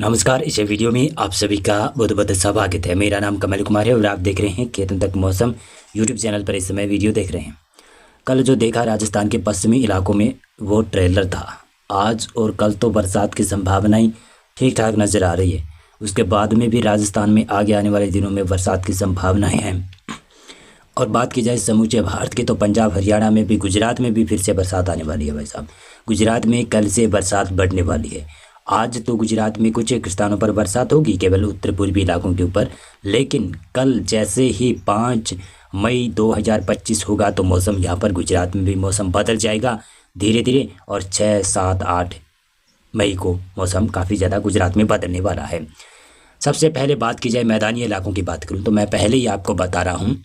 नमस्कार। इस वीडियो में आप सभी का बहुत बहुत स्वागत है। मेरा नाम कमल कुमार है और आप देख रहे हैं खेतों तक मौसम यूट्यूब चैनल पर। इस समय वीडियो देख रहे हैं। कल जो देखा राजस्थान के पश्चिमी इलाकों में वो ट्रेलर था। आज और कल तो बरसात की संभावनाएं ठीक ठाक नज़र आ रही है। उसके बाद में भी राजस्थान में आगे आने वाले दिनों में बरसात की संभावनाएँ हैं। और बात की जाए समूचे भारत की तो पंजाब हरियाणा में भी, गुजरात में भी फिर से बरसात आने वाली है। भाई साहब, गुजरात में कल से बरसात बढ़ने वाली है। आज तो गुजरात में कुछ एक स्थानों पर बरसात होगी, केवल उत्तर पूर्वी इलाकों के ऊपर। लेकिन कल जैसे ही 5 मई 2025 होगा तो मौसम यहाँ पर गुजरात में भी मौसम बदल जाएगा धीरे धीरे। और 6, 7, 8 मई को मौसम काफ़ी ज़्यादा गुजरात में बदलने वाला है। सबसे पहले बात की जाए मैदानी इलाकों की बात करूँ तो मैं पहले ही आपको बता रहा हूँ,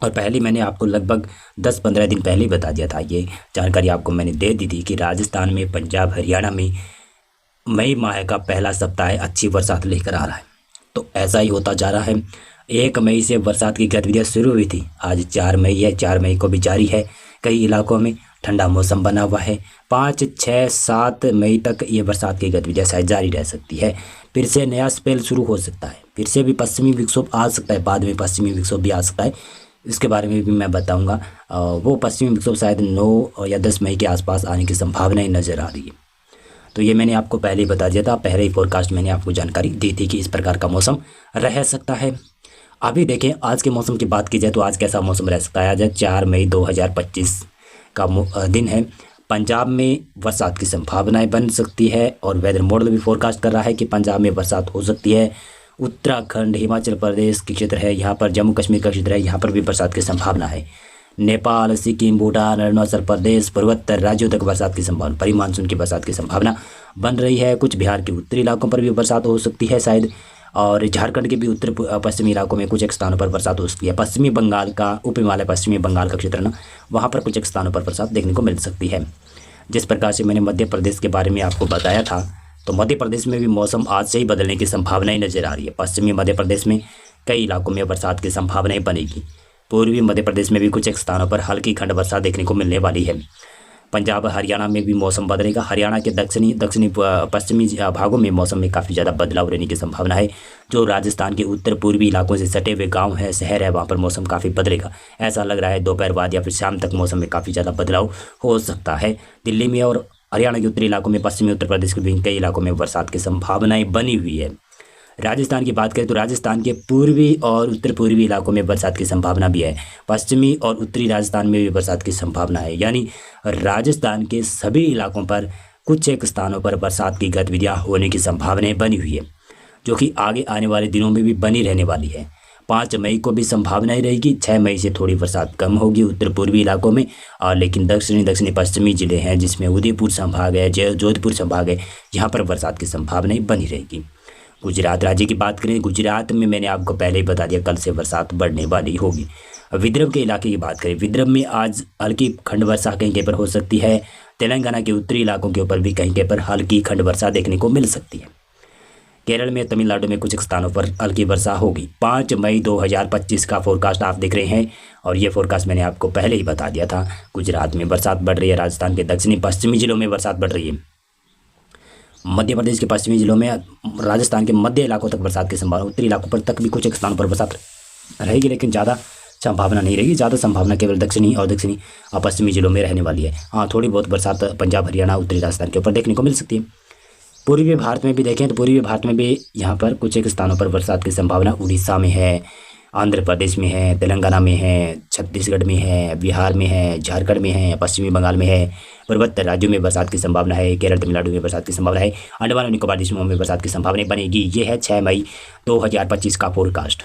और पहले मैंने आपको लगभग 10-15 दिन पहले ही बता दिया था। ये जानकारी आपको मैंने दे दी थी कि राजस्थान में, पंजाब हरियाणा में मई माह का पहला सप्ताह अच्छी बरसात लेकर आ रहा है। तो ऐसा ही होता जा रहा है। 1 मई से बरसात की गतिविधियाँ शुरू हुई थी। आज 4 मई है, 4 मई को भी जारी है। कई इलाकों में ठंडा मौसम बना हुआ है। 5, 6, 7 मई तक ये बरसात की गतिविधियाँ शायद जारी रह सकती है। फिर से नया स्पेल शुरू हो सकता है। फिर से भी पश्चिमी विक्षोभ आ सकता है। बाद में पश्चिमी विक्षोभ भी आ सकता है। इसके बारे में भी मैं बताऊंगा। वो पश्चिमी विक्षोभ शायद 9 या 10 मई के आसपास आने की संभावनाएं नज़र आ रही है। तो ये मैंने आपको पहले ही बता दिया था। पहले ही फोरकास्ट मैंने आपको जानकारी दी थी कि इस प्रकार का मौसम रह सकता है। अभी देखें आज के मौसम की बात की जाए तो आज कैसा मौसम रह सकता है। आज 4 मई 2025 का दिन है। पंजाब में बरसात की संभावनाएं बन सकती है और वेदर मॉडल भी फोरकास्ट कर रहा है कि पंजाब में बरसात हो सकती है। उत्तराखंड, हिमाचल प्रदेश के क्षेत्र है, यहाँ पर जम्मू कश्मीर का क्षेत्र है, यहाँ पर भी बरसात की संभावना है। नेपाल, सिक्किम, भूटान, अरुणाचल प्रदेश, पूर्वोत्तर राज्यों तक बरसात की संभावना, परी मानसून की बरसात की संभावना बन रही है। कुछ बिहार के उत्तरी इलाकों पर भी बरसात हो सकती है शायद, और झारखंड के भी उत्तर पश्चिमी इलाकों में कुछ एक स्थानों पर बरसात हो सकती है। पश्चिमी बंगाल का, उप हिमालय पश्चिमी बंगाल का क्षेत्र ना, वहाँ पर कुछ एक स्थानों पर बरसात देखने को मिल सकती है। जिस प्रकार से मैंने मध्य प्रदेश के बारे में आपको बताया था, तो मध्य प्रदेश में भी मौसम आज से ही बदलने की संभावनाएं नज़र आ रही है। पश्चिमी मध्य प्रदेश में कई इलाकों में बरसात की संभावनाएं बनेगी। पूर्वी मध्य प्रदेश में भी कुछ एक स्थानों पर हल्की खंड वर्षा देखने को मिलने वाली है। पंजाब हरियाणा में भी मौसम बदलेगा। हरियाणा के दक्षिणी पश्चिमी भागों में मौसम में काफ़ी ज़्यादा बदलाव रहने की संभावना है। जो राजस्थान के उत्तर पूर्वी इलाकों से सटे हुए गांव है, शहर है, वहाँ पर मौसम काफ़ी बदलेगा। ऐसा लग रहा है दोपहर बाद या फिर शाम तक मौसम में काफ़ी ज़्यादा बदलाव हो सकता है। दिल्ली में और हरियाणा के उत्तरी इलाकों में, पश्चिमी उत्तर प्रदेश के भी कई इलाकों में बरसात की संभावनाएं बनी हुई है। राजस्थान की बात करें तो राजस्थान के पूर्वी और उत्तर पूर्वी इलाकों में बरसात की संभावना भी है। पश्चिमी और उत्तरी राजस्थान में भी बरसात की संभावना है। यानी राजस्थान के सभी इलाकों पर कुछ एक स्थानों पर बरसात की गतिविधियां होने की संभावनाएं बनी हुई है, जो कि आगे आने वाले दिनों में भी बनी रहने वाली है। 5 मई को भी संभावनाएं रहेगी। 6 मई से थोड़ी बरसात कम होगी उत्तर पूर्वी इलाकों में, और लेकिन दक्षिणी पश्चिमी जिले हैं जिसमें उदयपुर संभाग है, जोधपुर संभाग है, यहाँ पर बरसात की संभावनाएं बनी रहेगी। गुजरात राज्य की बात करें, गुजरात में मैंने आपको पहले ही बता दिया कल से बरसात बढ़ने वाली होगी। विदर्भ के इलाके की बात करें, विदर्भ में आज हल्की खंड वर्षा कहीं कहीं पर हो सकती है। तेलंगाना के उत्तरी इलाकों के ऊपर भी कहीं कहीं पर हल्की खंड वर्षा देखने को मिल सकती है। केरल में, तमिलनाडु में कुछ स्थानों पर हल्की वर्षा होगी। 5 मई 2025 का फोरकास्ट आप देख रहे हैं, और ये फोरकास्ट मैंने आपको पहले ही बता दिया था। गुजरात में बरसात बढ़ रही है। राजस्थान के दक्षिणी पश्चिमी जिलों में बरसात बढ़ रही है। मध्य प्रदेश के पश्चिमी जिलों में, राजस्थान के मध्य इलाकों तक बरसात की संभावना, उत्तरी इलाकों पर तक भी कुछ एक स्थानों पर बरसात रहेगी, लेकिन ज़्यादा संभावना नहीं रहेगी। ज़्यादा संभावना केवल दक्षिणी और पश्चिमी जिलों में रहने वाली है। हाँ, थोड़ी बहुत बरसात पंजाब, हरियाणा, उत्तरी राजस्थान के ऊपर देखने को मिल सकती है। पूर्वी भारत में भी देखें तो पूर्वी भारत में भी यहाँ पर कुछ एक स्थानों पर बरसात की संभावना उड़ीसा में है, आंध्र प्रदेश में है, तेलंगाना में है, छत्तीसगढ़ में है, बिहार में है, झारखंड में है, पश्चिमी बंगाल में है। पूर्वोत्तर राज्यों में बरसात की संभावना है। केरल, तमिलनाडु में बरसात की संभावना है। अंडमान और निकोबार द्वीपों में बरसात की संभावना बनेगी। ये है 6 मई 2025 का फोरकास्ट।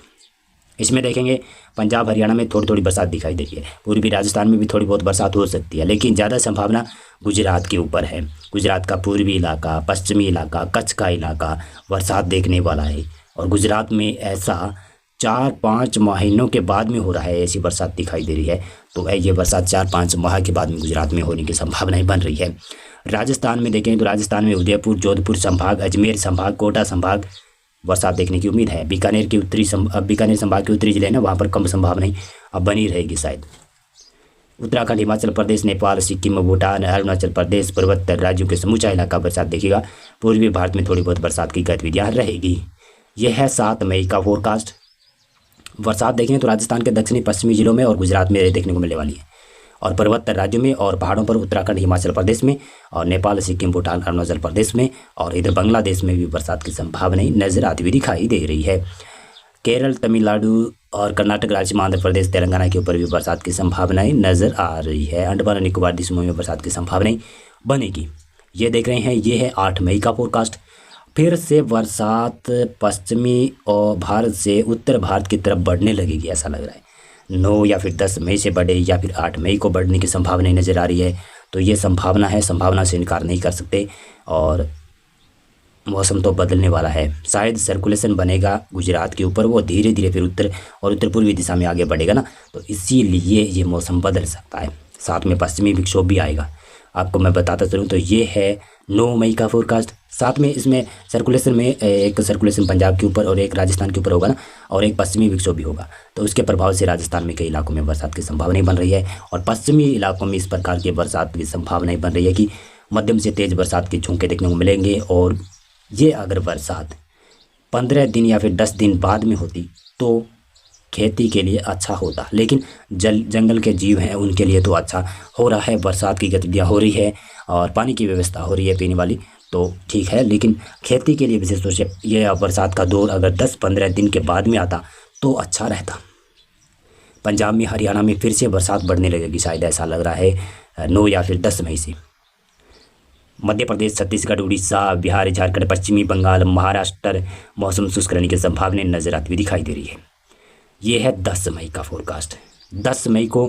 इसमें देखेंगे पंजाब हरियाणा में थोड़ी थोड़ी बरसात दिखाई दे रही है। पूर्वी राजस्थान में भी थोड़ी बहुत बरसात हो सकती है, लेकिन ज़्यादा संभावना गुजरात के ऊपर है। गुजरात का पूर्वी इलाका, पश्चिमी इलाका, कच्छ का इलाका बरसात देखने वाला है। और गुजरात में ऐसा 4-5 महीनों के बाद में हो रहा है, ऐसी बरसात दिखाई दे रही है। तो ये बरसात 4-5 माह के बाद में गुजरात में होने की संभावनाएं बन रही है। राजस्थान में देखें तो राजस्थान में उदयपुर, जोधपुर संभाग, अजमेर संभाग, कोटा संभाग बरसात देखने की उम्मीद है। बीकानेर के बीकानेर संभाग के उत्तरी जिले हैं ना, वहाँ पर कम संभावनाएं अब बनी रहेगी शायद। उत्तराखंड, हिमाचल प्रदेश, नेपाल, सिक्किम, भूटान, अरुणाचल प्रदेश, पूर्वोत्तर राज्यों के समूचा इलाका बरसात देखेगा। पूर्वी भारत में थोड़ी बहुत बरसात की गतिविधियाँ रहेगी। यह है 7 मई का फोरकास्ट। बरसात देखें तो राजस्थान के दक्षिणी पश्चिमी जिलों में और गुजरात में देखने को मिलने वाली है, और पर्वतीय राज्यों में और पहाड़ों पर उत्तराखंड, हिमाचल प्रदेश में, और नेपाल, सिक्किम, भूटान, अरुणाचल प्रदेश में, और इधर बांग्लादेश में भी बरसात की संभावनाएं नजर आती हुई दिखाई दे रही है। केरल, तमिलनाडु और कर्नाटक राज्य में, आंध्र प्रदेश, तेलंगाना के ऊपर भी बरसात की संभावनाएं नजर आ रही है। अंडमान और निकोबार द्वीप में बरसात की संभावनाएं बनेगी। ये देख रहे हैं, ये है 8 मई का फोरकास्ट। फिर से बरसात पश्चिमी और भारत से उत्तर भारत की तरफ बढ़ने लगेगी, ऐसा लग रहा है। 9 या फिर 10 मई से बढ़े या फिर 8 मई को बढ़ने की संभावना नज़र आ रही है। तो ये संभावना है, संभावना से इनकार नहीं कर सकते। और मौसम तो बदलने वाला है। शायद सर्कुलेशन बनेगा गुजरात के ऊपर, वो धीरे धीरे फिर उत्तर और उत्तर पूर्वी दिशा में आगे बढ़ेगा ना, तो इसीलिए ये मौसम बदल सकता है। साथ में पश्चिमी विक्षोभ भी आएगा, आपको मैं बताता चलूँ। तो ये है 9 मई का फोरकास्ट। साथ में इसमें सर्कुलेशन में एक सर्कुलेशन पंजाब के ऊपर और एक राजस्थान के ऊपर होगा ना, और एक पश्चिमी विक्षोभ भी होगा। तो उसके प्रभाव से राजस्थान में कई इलाकों में बरसात की संभावनाएं बन रही है, और पश्चिमी इलाकों में इस प्रकार की बरसात की संभावनाएं बन रही है कि मध्यम से तेज़ बरसात के झोंके देखने को मिलेंगे। और ये अगर बरसात 15 दिन या फिर 10 दिन बाद में होती तो खेती के लिए अच्छा होता, लेकिन जंगल के जीव हैं उनके लिए तो अच्छा हो रहा है। बरसात की गतिविधियाँ हो रही है और पानी की व्यवस्था हो रही है पीने वाली, तो ठीक है। लेकिन खेती के लिए विशेष तौर से ये बरसात का दौर अगर 10-15 दिन के बाद में आता तो अच्छा रहता। पंजाब में, हरियाणा में फिर से बरसात बढ़ने लगेगी, शायद ऐसा लग रहा है 9 या फिर 10 मई से। मध्य प्रदेश, छत्तीसगढ़, उड़ीसा, बिहार, झारखंड, पश्चिमी बंगाल, महाराष्ट्र मौसम शुष्क रहने की संभावना नजर आती हुई दिखाई दे रही है। ये है 10 मई का फोरकास्ट। 10 मई को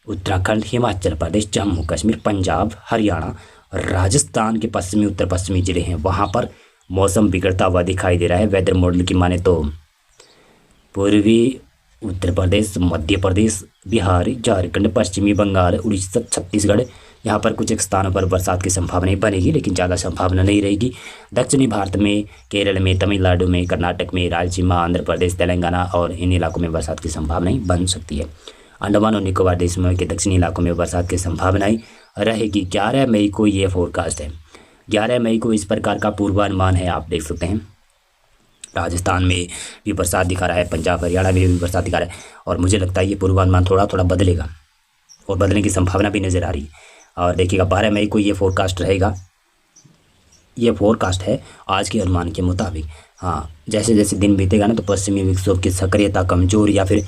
उत्तराखंड, हिमाचल प्रदेश, जम्मू कश्मीर, पंजाब, हरियाणा, राजस्थान के पश्चिमी उत्तर पश्चिमी जिले हैं, वहाँ पर मौसम बिगड़ता हुआ दिखाई दे रहा है। वेदर मॉडल की माने तो पूर्वी उत्तर प्रदेश, मध्य प्रदेश, बिहार, झारखंड, पश्चिमी बंगाल, उड़ीसा, छत्तीसगढ़, यहाँ पर कुछ एक स्थानों पर बरसात की संभावना बनेगी, लेकिन ज़्यादा संभावना नहीं रहेगी। दक्षिणी भारत में, केरल में, तमिलनाडु में, कर्नाटक में, रायलसीमा, आंध्र प्रदेश, तेलंगाना और इन इलाकों में बरसात की संभावनाएं बन सकती है। अंडमान और निकोबार द्वीप के दक्षिणी इलाकों में बरसात की संभावनाएं रहेगी। 11 मई को ये फोरकास्ट है। 11 मई को इस प्रकार का पूर्वानुमान है, आप देख सकते हैं। राजस्थान में भी बरसात दिखा रहा है, पंजाब, हरियाणा में भी बरसात दिखा रहा है, और मुझे लगता है ये पूर्वानुमान थोड़ा थोड़ा बदलेगा और बदलने की संभावना भी नज़र आ रही है। और देखिएगा 12 मई को ये फोरकास्ट रहेगा। ये फोरकास्ट है आज के अनुमान के मुताबिक। हाँ, जैसे जैसे दिन बीतेगा ना, तो पश्चिमी विक्षोभ की सक्रियता कमज़ोर या फिर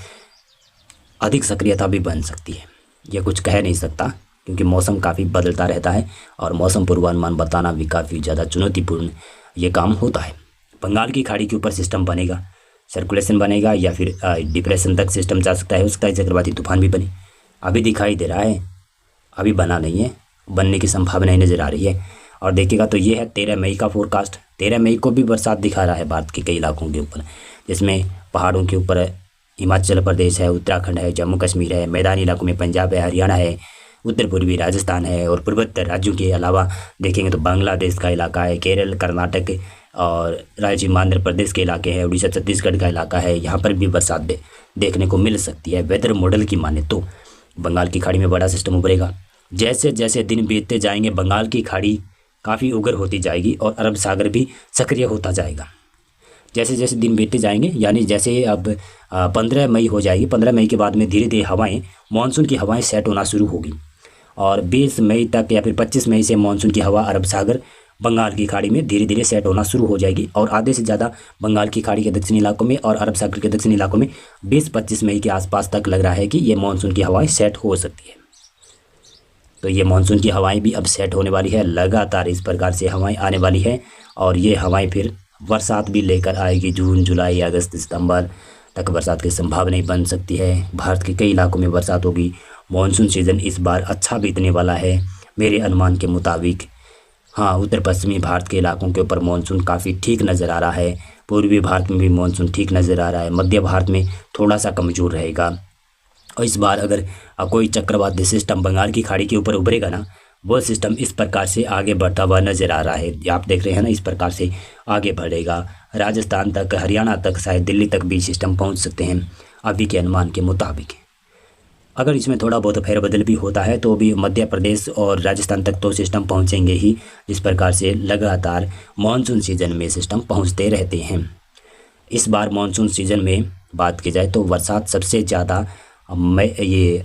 अधिक सक्रियता भी बन सकती है। ये कुछ कह नहीं सकता, क्योंकि मौसम काफ़ी बदलता रहता है और मौसम पूर्वानुमान बताना भी काफ़ी ज़्यादा चुनौतीपूर्ण ये काम होता है। बंगाल की खाड़ी के ऊपर सिस्टम बनेगा, सर्कुलेशन बनेगा, या फिर डिप्रेशन तक सिस्टम जा सकता है, हो सकता है चक्रवाती तूफान भी बने। अभी दिखाई दे रहा है, अभी बना नहीं है, बनने की संभावनाएं नज़र आ रही है। और देखिएगा तो ये है 13 मई का फोरकास्ट। 13 मई को भी बरसात दिखा रहा है भारत के कई इलाकों के ऊपर, जिसमें पहाड़ों के ऊपर हिमाचल प्रदेश है, उत्तराखंड है, जम्मू कश्मीर है, मैदानी इलाकों में पंजाब है, हरियाणा है, उत्तर पूर्वी राजस्थान है, और पूर्वोत्तर राज्यों के अलावा देखेंगे तो बांग्लादेश का इलाका है, केरल, कर्नाटक और रायलसीमा, आंध्र प्रदेश के इलाके हैं, उड़ीसा, छत्तीसगढ़ का इलाका है, यहाँ पर भी बरसात देखने को मिल सकती है। वेदर मॉडल की माने तो बंगाल की खाड़ी में बड़ा सिस्टम उभरेगा। जैसे जैसे दिन बीतते जाएंगे, बंगाल की खाड़ी काफ़ी उग्र होती जाएगी और अरब सागर भी सक्रिय होता जाएगा। जैसे जैसे दिन बीतते जाएंगे, यानी जैसे अब 15 मई हो जाएगी, 15 मई के बाद में धीरे धीरे हवाएं, मानसून की हवाएं सेट होना शुरू होगी, और 20 मई तक या फिर 25 मई से मानसून की हवा अरब सागर, बंगाल की खाड़ी में धीरे धीरे सेट होना शुरू हो जाएगी। और आधे से ज़्यादा बंगाल की खाड़ी के दक्षिणी इलाकों में और अरब सागर के दक्षिणी इलाकों में 20-25 मई के आसपास तक लग रहा है कि ये मानसून की हवाएं सेट हो सकती है। तो ये मानसून की हवाएं भी अब सेट होने वाली है, लगातार इस प्रकार से हवाएं आने वाली है, और ये हवाएं फिर बरसात भी लेकर आएगी। जून, जुलाई, अगस्त, सितंबर तक बरसात की संभावनाएं बन सकती है। भारत के कई इलाकों में बरसात होगी। मानसून सीज़न इस बार अच्छा बीतने वाला है मेरे अनुमान के मुताबिक। हाँ, उत्तर पश्चिमी भारत के इलाकों के ऊपर मानसून काफ़ी ठीक नज़र आ रहा है। पूर्वी भारत में भी मानसून ठीक नज़र आ रहा है। मध्य भारत में थोड़ा सा कमज़ोर रहेगा। और इस बार अगर कोई चक्रवाती सिस्टम बंगाल की खाड़ी के ऊपर उभरेगा ना, वो सिस्टम इस प्रकार से आगे बढ़ता हुआ नज़र आ रहा है। आप देख रहे हैं ना, इस प्रकार से आगे बढ़ेगा। राजस्थान तक, हरियाणा तक, शायद दिल्ली तक भी सिस्टम पहुंच सकते हैं अभी के अनुमान के मुताबिक। अगर इसमें थोड़ा बहुत फेरबदल भी होता है तो भी मध्य प्रदेश और राजस्थान तक तो सिस्टम पहुंचेंगे ही। जिस प्रकार से लगातार मानसून सीजन में सिस्टम पहुंचते रहते हैं। इस बार मानसून सीजन में बात की जाए तो बरसात सबसे ज़्यादा ये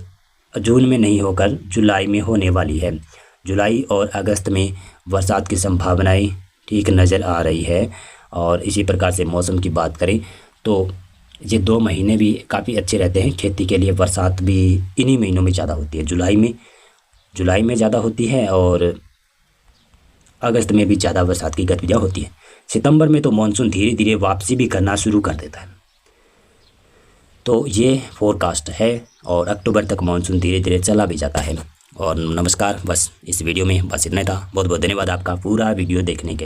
जून में नहीं होकर जुलाई में होने वाली है। जुलाई और अगस्त में बरसात की संभावनाएं ठीक नज़र आ रही है। और इसी प्रकार से मौसम की बात करें तो ये 2 महीने भी काफ़ी अच्छे रहते हैं खेती के लिए। बरसात भी इन्हीं महीनों में ज़्यादा होती है, जुलाई में ज़्यादा होती है और अगस्त में भी ज़्यादा बरसात की गतिविधियाँ होती हैं। सितंबर में तो मानसून धीरे धीरे वापसी भी करना शुरू कर देता है। तो ये फोरकास्ट है और अक्टूबर तक मानसून धीरे धीरे चला भी जाता है। और नमस्कार, बस इस वीडियो में बस इतना था। बहुत बहुत धन्यवाद आपका पूरा वीडियो देखने के